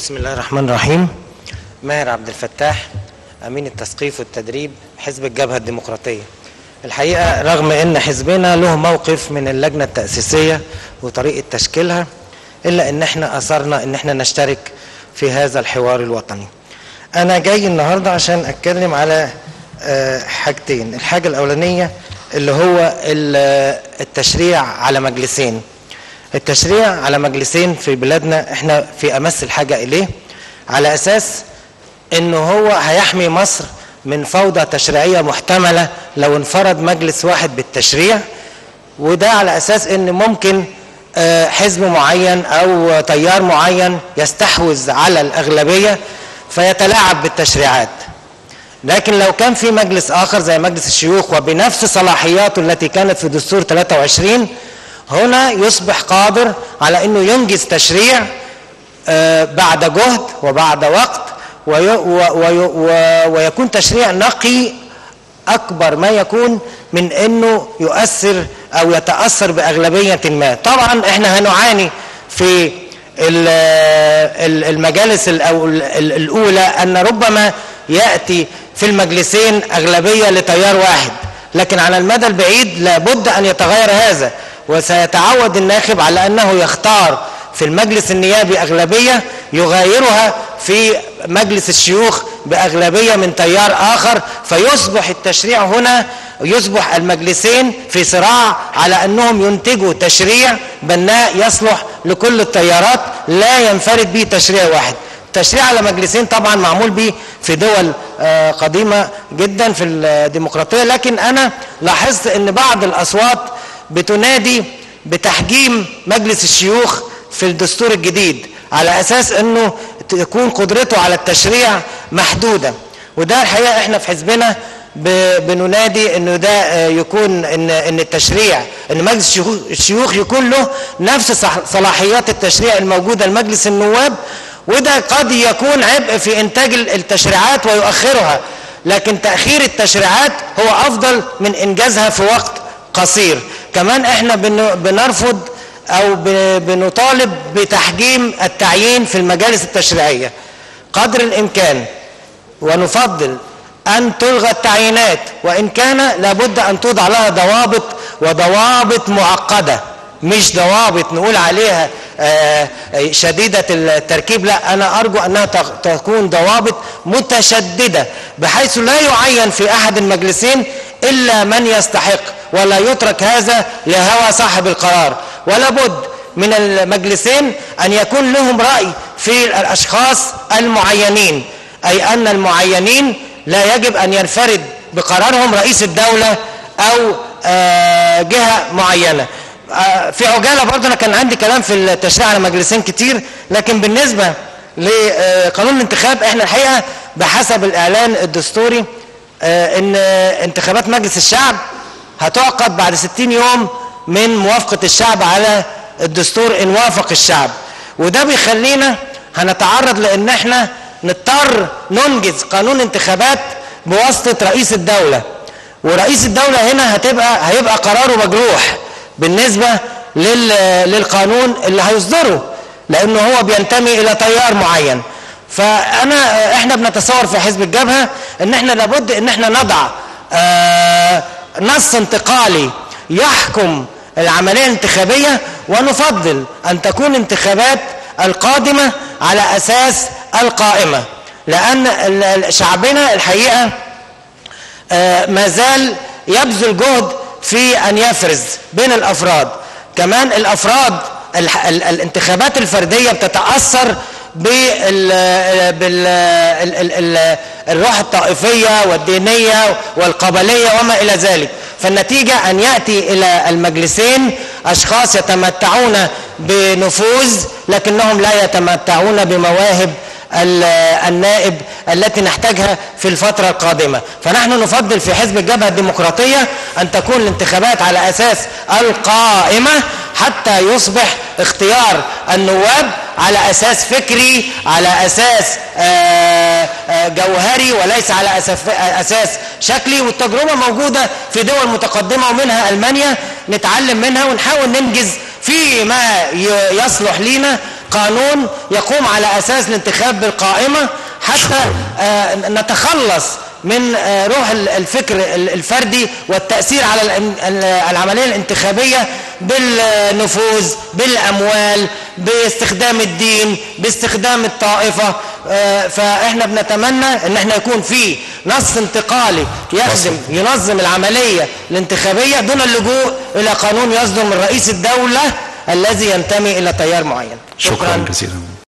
بسم الله الرحمن الرحيم. ماهر عبد الفتاح، أمين التثقيف والتدريب حزب الجبهة الديمقراطية. الحقيقة رغم أن حزبنا له موقف من اللجنة التأسيسية وطريقة تشكيلها، إلا أن احنا أصرنا أن احنا نشترك في هذا الحوار الوطني. أنا جاي النهاردة عشان أتكلم على حاجتين. الحاجة الأولانية اللي هو التشريع على مجلسين. التشريع على مجلسين في بلادنا احنا في امس الحاجة اليه، على اساس انه هو هيحمي مصر من فوضى تشريعية محتملة لو انفرد مجلس واحد بالتشريع، وده على اساس ان ممكن حزب معين او تيار معين يستحوذ على الاغلبية فيتلاعب بالتشريعات. لكن لو كان في مجلس اخر زي مجلس الشيوخ وبنفس صلاحياته التي كانت في دستور 23، هنا يصبح قادر على انه ينجز تشريع بعد جهد وبعد وقت، ويكون تشريع نقي اكبر ما يكون من انه يؤثر او يتأثر باغلبية ما. طبعا احنا هنعاني في المجالس الاولى ان ربما يأتي في المجلسين اغلبية لتيار واحد، لكن على المدى البعيد لابد ان يتغير هذا، وسيتعود الناخب على أنه يختار في المجلس النيابي أغلبية يغايرها في مجلس الشيوخ بأغلبية من تيار آخر، فيصبح التشريع هنا، يصبح المجلسين في صراع على أنهم ينتجوا تشريع بناء يصلح لكل التيارات، لا ينفرد به تشريع واحد. التشريع على مجلسين طبعا معمول به في دول قديمة جدا في الديمقراطية، لكن أنا لاحظت أن بعض الأصوات بتنادي بتحجيم مجلس الشيوخ في الدستور الجديد على أساس أنه تكون قدرته على التشريع محدودة. وده الحقيقة احنا في حزبنا بننادي أنه ده يكون أن التشريع، أن مجلس الشيوخ يكون له نفس صلاحيات التشريع الموجودة لمجلس النواب، وده قد يكون عبء في إنتاج التشريعات ويؤخرها، لكن تأخير التشريعات هو أفضل من إنجازها في وقت قصير. كمان احنا بنرفض او بنطالب بتحجيم التعيين في المجالس التشريعية قدر الامكان، ونفضل ان تلغى التعيينات، وان كان لابد ان توضع لها ضوابط، وضوابط معقدة، مش ضوابط نقول عليها شديدة التركيب، لا، انا ارجو انها تكون ضوابط متشددة بحيث لا يعين في احد المجلسين الا من يستحق، ولا يترك هذا لهوى صاحب القرار. ولا بد من المجلسين أن يكون لهم رأي في الأشخاص المعينين، أي أن المعينين لا يجب أن ينفرد بقرارهم رئيس الدولة أو جهة معينة. في عجالة برضه أنا كان عندي كلام في التشريع على مجلسين كتير، لكن بالنسبة لقانون الانتخاب احنا الحقيقة بحسب الإعلان الدستوري ان انتخابات مجلس الشعب هتعقد بعد 60 يوم من موافقة الشعب على الدستور ان وافق الشعب، وده بيخلينا هنتعرض لان احنا نضطر ننجز قانون انتخابات بواسطة رئيس الدولة، ورئيس الدولة هنا هيبقى قراره مجروح بالنسبة للقانون اللي هيصدره، لانه هو بينتمي الى تيار معين. احنا بنتصور في حزب الجبهة ان احنا لابد ان احنا نضع نص انتقالي يحكم العملية الانتخابية، ونفضل ان تكون انتخابات القادمة على اساس القائمة، لان شعبنا الحقيقة ما زال يبذل جهد في ان يفرز بين الافراد. كمان الافراد الانتخابات الفردية بتتأثر بالروح الطائفية والدينية والقبلية وما إلى ذلك، فالنتيجة أن يأتي إلى المجلسين أشخاص يتمتعون بنفوذ لكنهم لا يتمتعون بمواهب النائب التي نحتاجها في الفترة القادمة. فنحن نفضل في حزب الجبهة الديمقراطية أن تكون الانتخابات على أساس القائمة، حتى يصبح اختيار النواب على أساس فكري، على أساس جوهري، وليس على أساس شكلي. والتجربة موجودة في دول متقدمة ومنها ألمانيا، نتعلم منها ونحاول ننجز فيما يصلح لنا قانون يقوم على أساس الانتخاب بالقائمة حتى نتخلص من روح الفكر الفردي والتأثير على العملية الانتخابية بالنفوذ، بالأموال، باستخدام الدين، باستخدام الطائفة. فإحنا بنتمنى أن احنا يكون في نص انتقالي ينظم العملية الانتخابية دون اللجوء إلى قانون يصدر من رئيس الدولة الذي ينتمي إلى تيار معين. شكرا جزيلا.